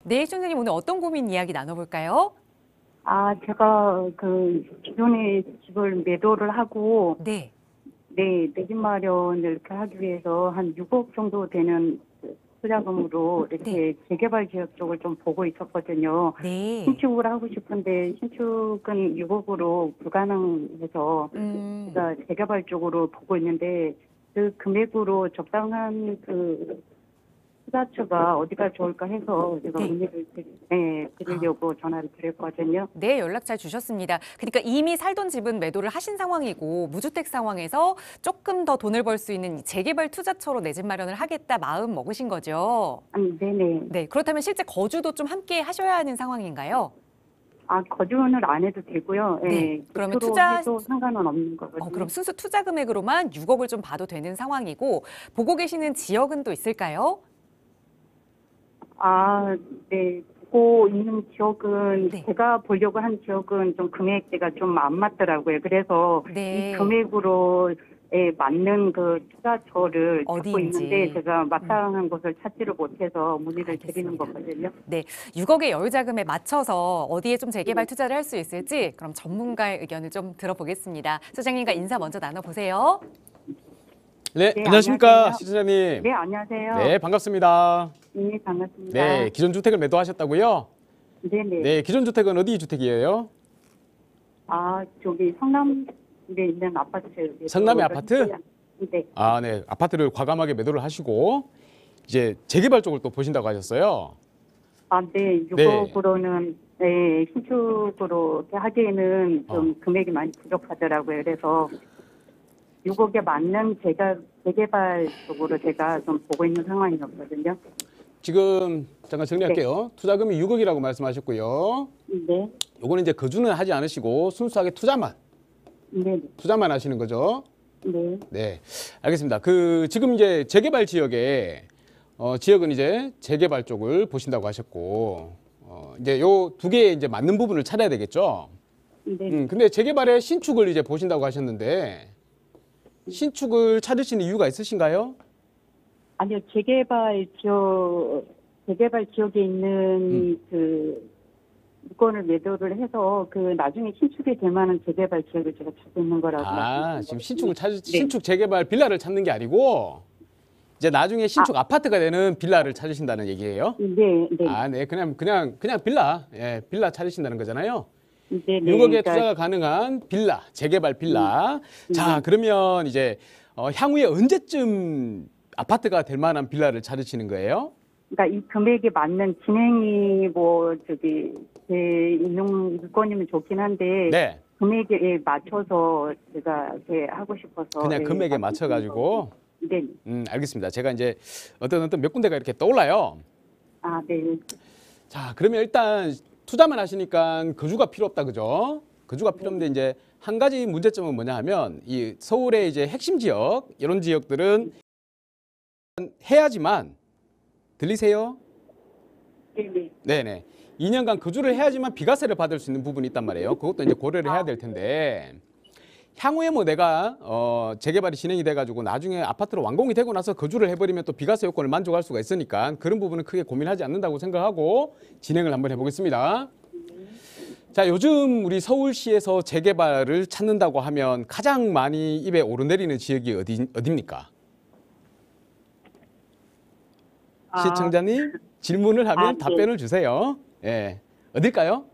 네, 시청자님 오늘 어떤 고민 이야기 나눠볼까요? 제가 기존에 집을 매도를 하고, 네, 내 집 마련을 이렇게 하기 위해서 한 6억 정도 되는 투자금으로 네, 이렇게 재개발 지역 쪽을 좀 보고 있었거든요. 네. 신축을 하고 싶은데 신축은 6억으로 불가능해서 음, 제가 재개발 쪽으로 보고 있는데 그 금액으로 적당한 투자처가 어디가 좋을까 해서 제가 네. 문의를 드리려고 전화를 드렸거든요. 네, 연락 잘 주셨습니다. 그러니까 이미 살던 집은 매도를 하신 상황이고 무주택 상황에서 조금 더 돈을 벌 수 있는 이 재개발 투자처로 내 집 마련을 하겠다 마음 먹으신 거죠? 네네. 네, 그렇다면 실제 거주도 좀 함께 하셔야 하는 상황인가요? 거주는 안 해도 되고요. 네, 예, 그러면 대표로 해도 상관은 없는 거거든요. 그럼 순수 투자 금액으로만 6억을 좀 봐도 되는 상황이고 보고 계시는 지역은 또 있을까요? 네. 보고 있는 지역은 네. 제가 보려고 한 지역은 좀 금액대가 좀 안 맞더라고요. 그래서 네. 이 금액으로 맞는 그 투자처를 찾고 어디인지. 있는데 제가 마땅한 곳을 찾지를 못해서 문의를 드리는 알겠습니다. 거거든요. 네, 6억의 여유 자금에 맞춰서 어디에 좀 재개발 투자를 할 수 있을지 그럼 전문가의 의견을 좀 들어보겠습니다. 소장님과 인사 먼저 나눠보세요. 네, 네, 안녕하십니까, 안녕하세요. 시청자님. 네, 안녕하세요. 네, 반갑습니다. 네, 반갑습니다. 네, 기존 주택을 매도하셨다고요? 네네. 네, 기존 주택은 어디 주택이에요? 저기 성남에 있는 아파트. 성남의 아파트? 네. 네, 아파트를 과감하게 매도를 하시고 이제 재개발 쪽을 또 보신다고 하셨어요. 네, 6억으로는 신축으로 이렇게 하기에는 좀 금액이 많이 부족하더라고요. 그래서 6억에 맞는 재개발 쪽으로 제가 좀 보고 있는 상황이었거든요. 지금 잠깐 정리할게요. 투자금이 6억이라고 말씀하셨고요. 네, 요거는 이제 거주는 하지 않으시고 순수하게 투자만 하시는 거죠. 네. 네, 알겠습니다. 지금 이제 재개발 지역에 지역은 이제 재개발 쪽을 보신다고 하셨고 이제 요 두 개의 이제 맞는 부분을 찾아야 되겠죠. 네. 근데 재개발에 신축을 이제 보신다고 하셨는데 신축을 찾으시는 이유가 있으신가요? 아니요, 재개발 지역에 있는 물건을 매도를 해서 나중에 신축이 될 만한 재개발 지역을 제가 찾고 있는 거라고. 지금 신축 재개발 빌라를 찾는 게 아니고 이제 나중에 신축 아파트가 되는 빌라를 찾으신다는 얘기예요? 네, 네. 네, 그냥 빌라, 빌라 찾으신다는 거잖아요. 네, 6억에 투자가 가능한 빌라, 재개발 빌라. 자, 그러면 이제 향후에 언제쯤 아파트가 될 만한 빌라를 찾으시는 거예요? 그러니까 이 금액에 맞는 진행이 제 있는 물건이면 좋긴 한데 네. 금액에 맞춰서 제가 하고 싶어서 그냥 금액에 맞춰가지고. 네. 알겠습니다. 제가 이제 어떤 몇 군데가 이렇게 떠올라요. 네. 자, 그러면 일단 투자만 하시니까 거주가 필요 없다, 그죠? 거주가 필요 없는데 이제 한 가지 문제점은 뭐냐 하면 이 서울의 이제 핵심 지역 이런 지역들은 해야지만 들리세요? 네. 네네. 2년간 거주를 해야지만 비과세를 받을 수 있는 부분이 있단 말이에요. 그것도 이제 고려를 해야 될 텐데 향후에 뭐 내가 재개발이 진행이 돼가지고 나중에 아파트로 완공이 되고 나서 거주를 해버리면 또 비과세 요건을 만족할 수가 있으니까 그런 부분은 크게 고민하지 않는다고 생각하고 진행을 한번 해보겠습니다. 자, 요즘 우리 서울시에서 재개발을 찾는다고 하면 가장 많이 입에 오르내리는 지역이 어디입니까? 시청자님 질문을 하면 네. 답변을 주세요. 예, 어딜까요?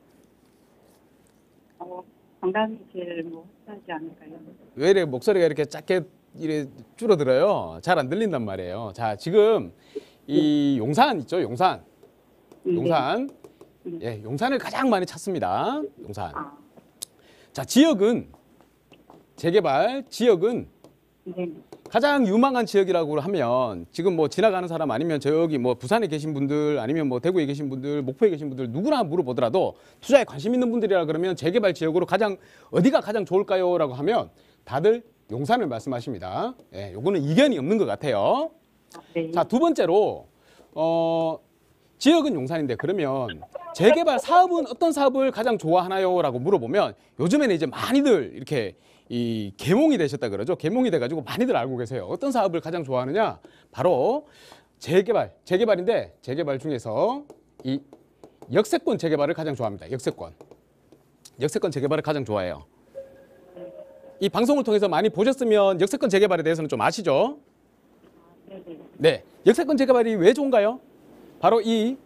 상당히 제일 하지 않을까요? 왜 이래 목소리가 이렇게 작게 이래 줄어들어요? 잘 안 들린단 말이에요. 자, 지금 이 용산 있죠? 용산. 예, 용산을 가장 많이 찾습니다. 용산. 자, 재개발 지역은 가장 유망한 지역이라고 하면 지금 뭐 지나가는 사람 아니면 저기 뭐 부산에 계신 분들 아니면 뭐 대구에 계신 분들 목포에 계신 분들 누구나 물어보더라도 투자에 관심 있는 분들이라 그러면 재개발 지역으로 어디가 가장 좋을까요? 라고 하면 다들 용산을 말씀하십니다. 예, 요거는 이견이 없는 것 같아요. 네. 자, 두 번째로 지역은 용산인데 그러면 재개발 사업은 어떤 사업을 가장 좋아하나요? 라고 물어보면 요즘에는 이제 많이들 이렇게 이 계몽이 되셨다 그러죠. 계몽이 돼가지고 많이들 알고 계세요. 어떤 사업을 가장 좋아하느냐? 바로 재개발인데 재개발 중에서 이 역세권 재개발을 가장 좋아합니다. 역세권 재개발을 가장 좋아해요. 이 방송을 통해서 많이 보셨으면 역세권 재개발에 대해서는 좀 아시죠? 네, 역세권 재개발이 왜 좋은가요? 바로 이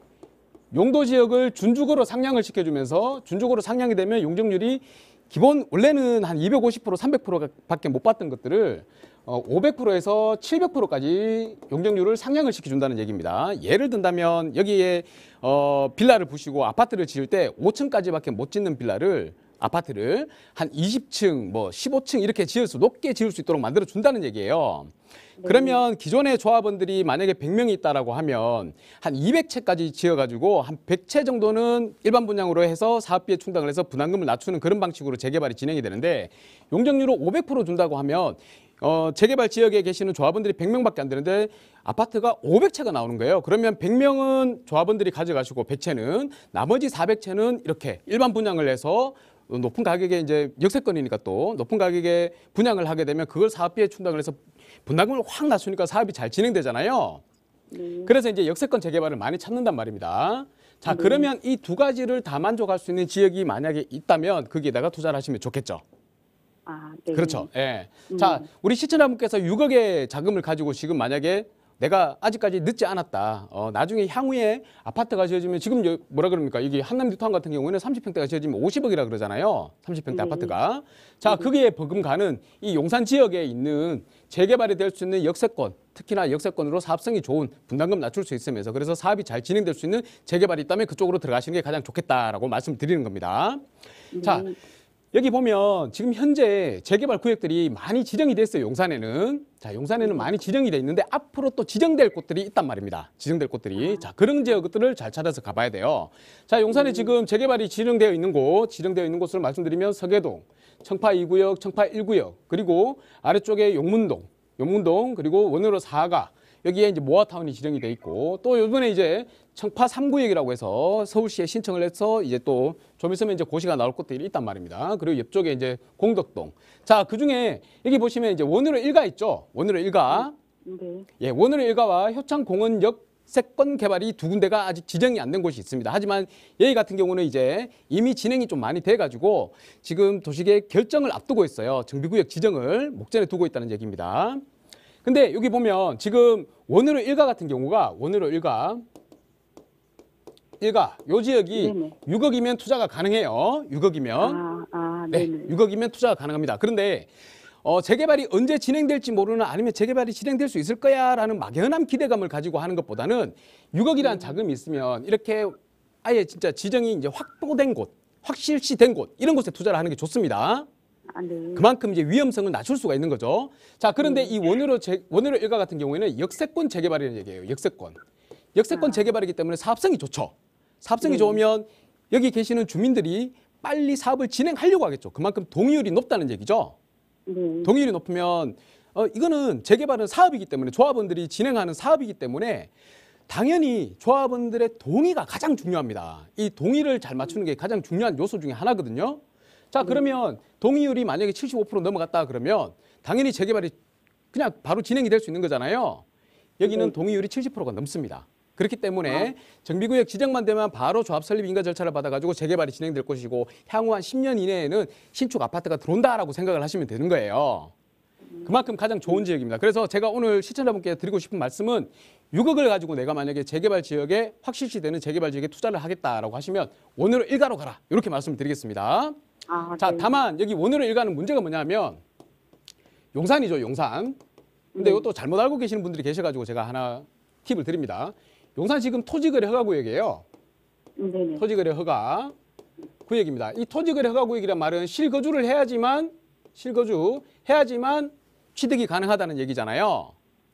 용도 지역을 준주거로 상향을 시켜주면서 준주거로 상향이 되면 용적률이 기본 원래는 한 250%, 300%밖에 못 받던 것들을 500%에서 700%까지 용적률을 상향을 시켜준다는 얘기입니다. 예를 든다면 여기에 빌라를 부시고 아파트를 지을 때 5층까지밖에 못 짓는 빌라를 아파트를 한 20층, 뭐 15층 이렇게 높게 지을 수 있도록 만들어 준다는 얘기예요. 그러면 기존의 조합원들이 만약에 100명이 있다라고 하면 한 200채까지 지어가지고 한 100채 정도는 일반 분양으로 해서 사업비에 충당을 해서 분담금을 낮추는 그런 방식으로 재개발이 진행이 되는데 용적률을 500% 준다고 하면 재개발 지역에 계시는 조합원들이 100명밖에 안 되는데 아파트가 500채가 나오는 거예요. 그러면 100명은 조합원들이 가져가시고 100채는 나머지 400채는 이렇게 일반 분양을 해서 높은 가격에 이제 역세권이니까 또 높은 가격에 분양을 하게 되면 그걸 사업비에 충당을 해서 분담금을 확 낮추니까 사업이 잘 진행되잖아요. 그래서 이제 역세권 재개발을 많이 찾는단 말입니다. 자, 그러면 이 두 가지를 다 만족할 수 있는 지역이 만약에 있다면 거기에다가 투자를 하시면 좋겠죠. 아, 네. 그렇죠. 예. 자, 우리 시청자분께서 6억의 자금을 가지고 지금 만약에 내가 아직까지 늦지 않았다. 나중에 향후에 아파트가 지어지면 지금 뭐라 그럽니까? 이게 한남 뉴타운 같은 경우에는 30평대가 지어지면 50억이라 그러잖아요. 30평대 아파트가. 자, 거기에 버금가는 이 용산 지역에 있는 재개발이 될 수 있는 역세권, 특히나 역세권으로 사업성이 좋은 분담금 낮출 수 있으면서 그래서 사업이 잘 진행될 수 있는 재개발이 있다면 그쪽으로 들어가시는 게 가장 좋겠다라고 말씀드리는 겁니다. 자, 여기 보면 지금 현재 재개발 구역들이 많이 지정이 됐어요. 용산에는. 자, 용산에는 많이 지정이 돼 있는데 앞으로 또 지정될 곳들이 있단 말입니다. 지정될 곳들이. 자, 그런 지역들을 잘 찾아서 가봐야 돼요. 자, 용산에 지금 재개발이 지정되어 있는 곳을 말씀드리면 서계동, 청파 2구역, 청파 1구역, 그리고 아래쪽에 용문동, 그리고 원으로 4가 여기에 이제 모아타운이 지정이 돼 있고 또 요번에 이제 청파 3구역이라고 해서 서울시에 신청을 해서 이제 또 좀 있으면 이제 고시가 나올 곳들이 있단 말입니다. 그리고 옆쪽에 이제 공덕동. 자, 그중에 여기 보시면 이제 원으로 1가 있죠. 원으로 1가. 네. 예, 원으로 1가와 효창공원 역세권 개발이 두 군데가 아직 지정이 안 된 곳이 있습니다. 하지만 여기 같은 경우는 이제 이미 진행이 좀 많이 돼 가지고 지금 도시계획 결정을 앞두고 있어요. 정비구역 지정을 목전에 두고 있다는 얘기입니다. 근데 여기 보면 지금 원으로 1가 같은 경우가 원으로 1가 요 지역이 네네. 6억이면 투자가 가능해요. 6억이면. 네, 네네. 6억이면 투자가 가능합니다. 그런데 재개발이 언제 진행될지 모르는 아니면 재개발이 진행될 수 있을 거야라는 막연한 기대감을 가지고 하는 것보다는 6억이라는 자금이 있으면 이렇게 아예 진짜 지정이 이제 확보된 곳, 확실시된 곳 이런 곳에 투자를 하는 게 좋습니다. 아, 네. 그만큼 이제 위험성을 낮출 수가 있는 거죠. 자, 그런데 이 원으로 일가 같은 경우에는 역세권 재개발이라는 얘기예요. 역세권 재개발이기 때문에 사업성이 좋죠. 사업성이 좋으면 여기 계시는 주민들이 빨리 사업을 진행하려고 하겠죠. 그만큼 동의율이 높다는 얘기죠. 네. 동의율이 높으면 이거는 재개발은 사업이기 때문에 조합원들이 진행하는 사업이기 때문에 당연히 조합원들의 동의가 가장 중요합니다. 이 동의를 잘 맞추는 게 가장 중요한 요소 중에 하나거든요. 자, 그러면 동의율이 만약에 75% 넘어갔다 그러면 당연히 재개발이 그냥 바로 진행이 될 수 있는 거잖아요. 여기는 동의율이 70%가 넘습니다. 그렇기 때문에 정비구역 지정만 되면 바로 조합 설립 인가 절차를 받아가지고 재개발이 진행될 것이고 향후 한 10년 이내에는 신축 아파트가 들어온다라고 생각을 하시면 되는 거예요. 그만큼 가장 좋은 지역입니다. 그래서 제가 오늘 시청자분께 드리고 싶은 말씀은 6억을 가지고 내가 만약에 재개발 지역에 확실시되는 재개발 지역에 투자를 하겠다라고 하시면 원으로 1가로 가라. 이렇게 말씀을 드리겠습니다. 자, 네. 다만 여기 원으로 1가는 문제가 뭐냐면 용산이죠, 용산. 근데 이것도 잘못 알고 계시는 분들이 계셔가지고 제가 하나 팁을 드립니다. 용산 지금 토지거래 허가 구역이에요. 네네. 토지거래 허가 구역입니다. 이 토지거래 허가 구역이란 말은 실거주를 해야지만 취득이 가능하다는 얘기잖아요.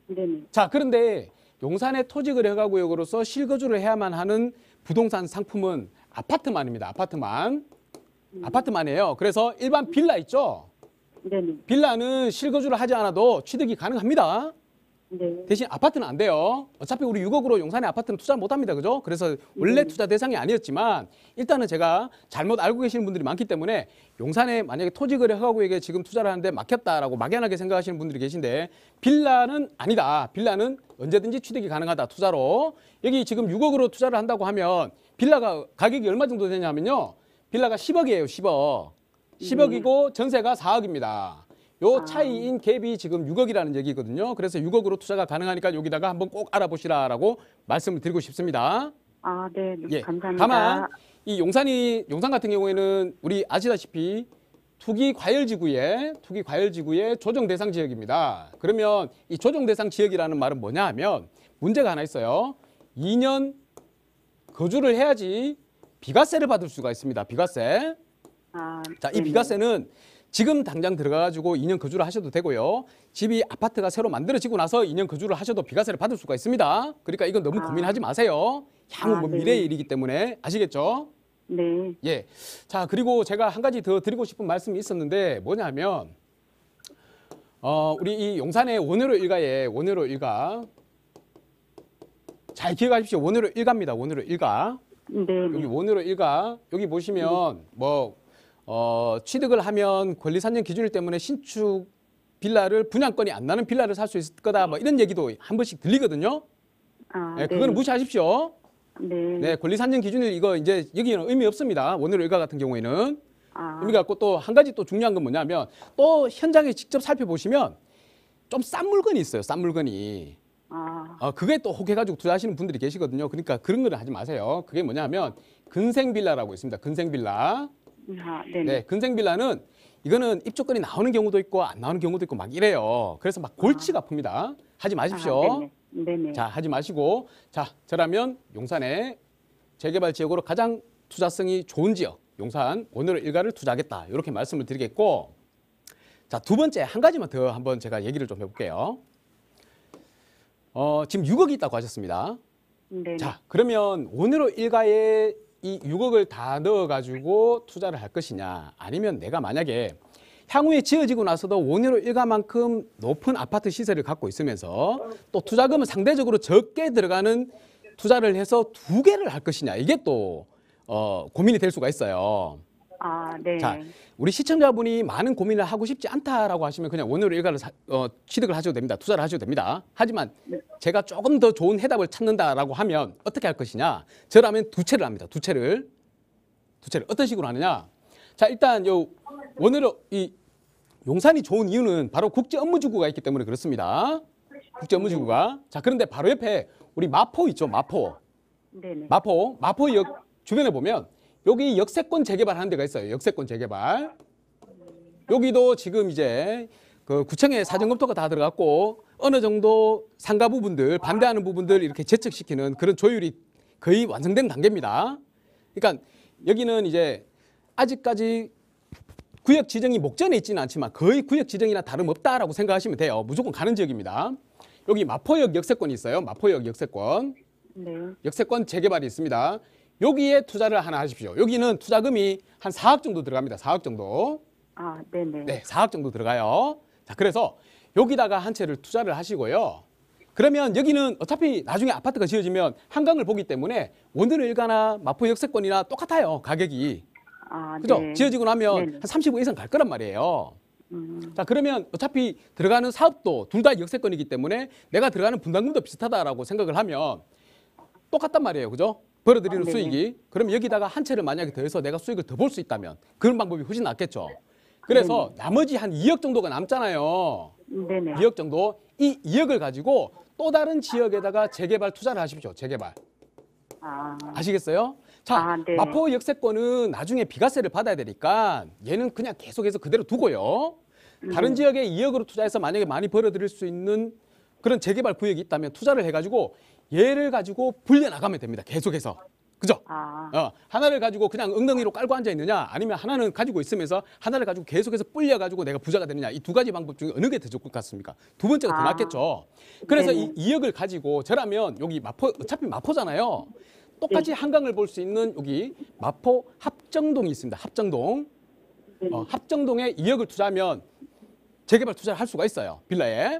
네네. 자, 그런데 용산의 토지거래 허가 구역으로서 실거주를 해야만 하는 부동산 상품은 아파트만입니다. 아파트만이에요. 그래서 일반 빌라 있죠. 네네. 빌라는 실거주를 하지 않아도 취득이 가능합니다. 네. 대신 아파트는 안 돼요. 어차피 우리 6억으로 용산에 아파트는 투자 못 합니다. 그죠? 그래서 원래 투자 대상이 아니었지만 일단은 제가 잘못 알고 계시는 분들이 많기 때문에 용산에 만약에 토지거래 허가구역에 지금 투자를 하는데 막혔다라고 막연하게 생각하시는 분들이 계신데 빌라는 아니다. 빌라는 언제든지 취득이 가능하다. 투자로. 여기 지금 6억으로 투자를 한다고 하면 빌라가 가격이 얼마 정도 되냐면요. 빌라가 10억이에요. 10억. 10억이고 전세가 4억입니다. 요 차이인 갭이 지금 6억이라는 얘기거든요. 그래서 6억으로 투자가 가능하니까 여기다가 한번 꼭 알아보시라라고 말씀을 드리고 싶습니다. 아, 네. 예. 감사합니다. 다만 이 용산 같은 경우에는 우리 아시다시피 투기 과열지구의 조정 대상 지역입니다. 그러면 이 조정 대상 지역이라는 말은 뭐냐 하면 문제가 하나 있어요. 2년 거주를 해야지 비과세를 받을 수가 있습니다. 비과세. 아, 자, 이 네네. 비과세는 지금 당장 들어가가지고 2년 거주를 하셔도 되고요. 집이 아파트가 새로 만들어지고 나서 2년 거주를 하셔도 비과세를 받을 수가 있습니다. 그러니까 이건 너무 고민하지 마세요. 향후 뭐 네. 미래의 일이기 때문에 아시겠죠? 네. 예. 자, 그리고 제가 한 가지 더 드리고 싶은 말씀이 있었는데 뭐냐면 우리 이 용산의 원효로 일가 잘 기억하십시오. 원효로 일가입니다. 원효로 일가. 네. 여기 원효로 일가 여기 보시면 뭐 취득을 하면 권리산정 기준일 때문에 신축 빌라를 분양권이 안 나는 빌라를 살 수 있을 거다 뭐 이런 얘기도 한 번씩 들리거든요. 아, 네, 그거는 무시하십시오. 네. 네, 권리산정 기준일 이거 이제 여기는 의미 없습니다. 원효로 일가 같은 경우에는 아, 의미가 없고 또 한 가지 또 중요한 건 뭐냐면 또 현장에 직접 살펴보시면 좀 싼 물건이 있어요. 싼 물건이. 그게 또 혹해가지고 투자하시는 분들이 계시거든요. 그러니까 그런 거를 하지 마세요. 그게 뭐냐면 근생빌라라고 있습니다. 근생빌라. 네네. 네, 근생빌라는 이거는 입주권이 나오는 경우도 있고 안 나오는 경우도 있고 막 이래요. 그래서 막 골치가 아픕니다. 하지 마십시오. 네네. 자, 하지 마시고 자, 저라면 용산의 재개발 지역으로 가장 투자성이 좋은 지역 용산 원효로 일가를 투자하겠다. 이렇게 말씀을 드리겠고 자, 두 번째 한 가지만 더 한번 제가 얘기를 좀 해볼게요. 지금 6억이 있다고 하셨습니다. 네네. 자, 그러면 원효로 일가에 이 6억을 다 넣어가지고 투자를 할 것이냐 아니면 내가 만약에 향후에 지어지고 나서도 원효로 일가만큼 높은 아파트 시세를 갖고 있으면서 또 투자금은 상대적으로 적게 들어가는 투자를 해서 두 개를 할 것이냐 이게 또 고민이 될 수가 있어요. 네. 자, 우리 시청자분이 많은 고민을 하고 싶지 않다라고 하시면 그냥 원효로 일가를 취득을 하셔도 됩니다. 투자를 하셔도 됩니다. 하지만 제가 조금 더 좋은 해답을 찾는다라고 하면 어떻게 할 것이냐? 저라면 두 채를 합니다. 두 채를 어떤 식으로 하느냐? 자, 일단 요 원효로 이 용산이 좋은 이유는 바로 국제 업무지구가 있기 때문에 그렇습니다. 국제 업무지구가. 자, 그런데 바로 옆에 우리 마포 있죠? 마포역 주변에 보면 여기 역세권 재개발하는 데가 있어요. 역세권 재개발. 여기도 지금 이제 그 구청의 사전검토가 다 들어갔고 어느 정도 상가 부분들, 반대하는 부분들 이렇게 재척시키는 그런 조율이 거의 완성된 단계입니다. 그러니까 여기는 이제 아직까지 구역 지정이 목전에 있지는 않지만 거의 구역 지정이나 다름없다라고 생각하시면 돼요. 무조건 가는 지역입니다. 여기 마포역 역세권이 있어요. 마포역 역세권. 네. 역세권 재개발이 있습니다. 여기에 투자를 하나 하십시오. 여기는 투자금이 한 4억 정도 들어갑니다. 4억 정도. 네네. 네, 4억 정도 들어가요. 자, 그래서 여기다가 한 채를 투자를 하시고요. 그러면 여기는 어차피 나중에 아파트가 지어지면 한강을 보기 때문에 원효로 일가나 마포 역세권이나 똑같아요. 가격이. 그죠? 네. 지어지고 나면 네네. 한 35 이상 갈 거란 말이에요. 자, 그러면 어차피 들어가는 사업도 둘 다 역세권이기 때문에 내가 들어가는 분담금도 비슷하다라고 생각을 하면 똑같단 말이에요. 그죠? 벌어들이는 네네. 수익이. 그럼 여기다가 한 채를 만약에 더해서 내가 수익을 더 볼 수 있다면 그런 방법이 훨씬 낫겠죠. 그래서 나머지 한 2억 정도가 남잖아요. 네네. 2억 정도. 이 2억을 가지고 또 다른 지역에다가 재개발 투자를 하십시오. 재개발. 아시겠어요? 자, 네. 마포 역세권은 나중에 비과세를 받아야 되니까 얘는 그냥 계속해서 그대로 두고요. 다른 지역에 2억으로 투자해서 만약에 많이 벌어들일 수 있는 그런 재개발 구역이 있다면 투자를 해가지고 얘를 가지고 불려나가면 됩니다. 계속해서. 그죠? 하나를 가지고 그냥 엉덩이로 깔고 앉아 있느냐 아니면 하나는 가지고 있으면서 하나를 가지고 계속해서 불려가지고 내가 부자가 되느냐 이 두 가지 방법 중에 어느 게 더 좋을 것 같습니까? 두 번째가 더 낫겠죠. 그래서 네네. 이 2억을 가지고 저라면 여기 마포 어차피 마포잖아요. 똑같이 한강을 볼 수 있는 여기 마포 합정동이 있습니다. 합정동. 합정동에 2억을 투자하면 재개발 투자를 할 수가 있어요. 빌라에.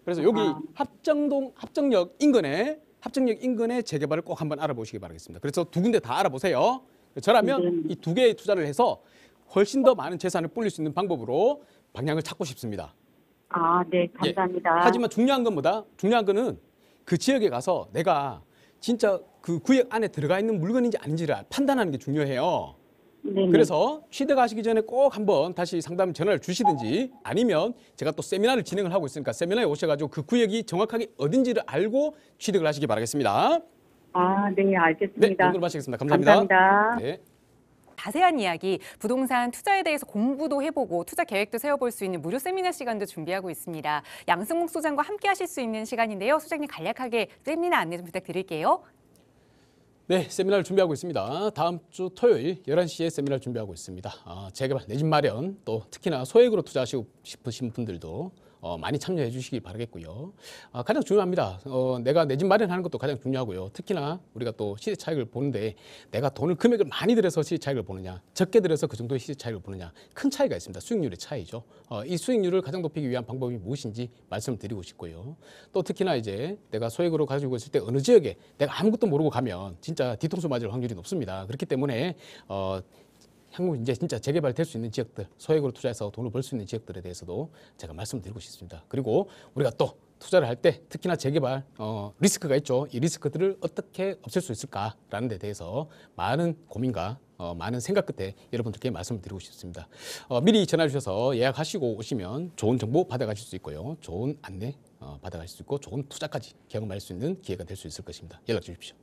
그래서 여기 합정역 인근에 재개발을 꼭 한번 알아보시기 바라겠습니다. 그래서 두 군데 다 알아보세요. 저라면 이 두 개의 투자를 해서 훨씬 더 많은 재산을 불릴 수 있는 방법으로 방향을 찾고 싶습니다. 네, 감사합니다. 하지만 중요한 건 뭐다? 중요한 거는 그 지역에 가서 내가 진짜 그 구역 안에 들어가 있는 물건인지 아닌지를 판단하는 게 중요해요. 네. 그래서 취득하시기 전에 꼭 한번 다시 상담 전화를 주시든지 아니면 제가 또 세미나를 진행을 하고 있으니까 세미나에 오셔가지고 그 구역이 정확하게 어딘지를 알고 취득을 하시기 바라겠습니다. 아, 네, 네, 알겠습니다. 정도로 마치겠습니다. 감사합니다. 감사합니다. 네. 자세한 이야기, 부동산 투자에 대해서 공부도 해보고 투자 계획도 세워볼 수 있는 무료 세미나 시간도 준비하고 있습니다. 양승목 소장과 함께 하실 수 있는 시간인데요. 소장님 간략하게 세미나 안내 좀 부탁드릴게요. 네, 세미나를 준비하고 있습니다. 다음 주 토요일 11시에 세미나를 준비하고 있습니다. 재개발, 내 집 마련, 또 특히나 소액으로 투자하시고 싶으신 분들도 많이 참여해 주시기 바라겠고요. 가장 중요합니다. 내가 내 집 마련하는 것도 가장 중요하고요. 특히나 우리가 또 시세 차익을 보는데 내가 돈을 금액을 많이 들여서 시세 차익을 보느냐, 적게 들여서 그 정도의 시세 차익을 보느냐, 큰 차이가 있습니다. 수익률의 차이죠. 이 수익률을 가장 높이기 위한 방법이 무엇인지 말씀을 드리고 싶고요. 또 특히나 이제 내가 소액으로 가지고 있을 때 어느 지역에 내가 아무것도 모르고 가면 진짜 뒤통수 맞을 확률이 높습니다. 그렇기 때문에 향후 이제 진짜 재개발 될 수 있는 지역들, 소액으로 투자해서 돈을 벌 수 있는 지역들에 대해서도 제가 말씀드리고 싶습니다. 그리고 우리가 또 투자를 할 때 특히나 재개발 리스크가 있죠. 이 리스크들을 어떻게 없앨 수 있을까라는 데 대해서 많은 고민과 많은 생각 끝에 여러분들께 말씀을 드리고 싶습니다. 미리 전화 주셔서 예약하시고 오시면 좋은 정보 받아가실 수 있고요. 좋은 안내 받아가실 수 있고 좋은 투자까지 경험할 수 있는 기회가 될 수 있을 것입니다. 연락 주십시오.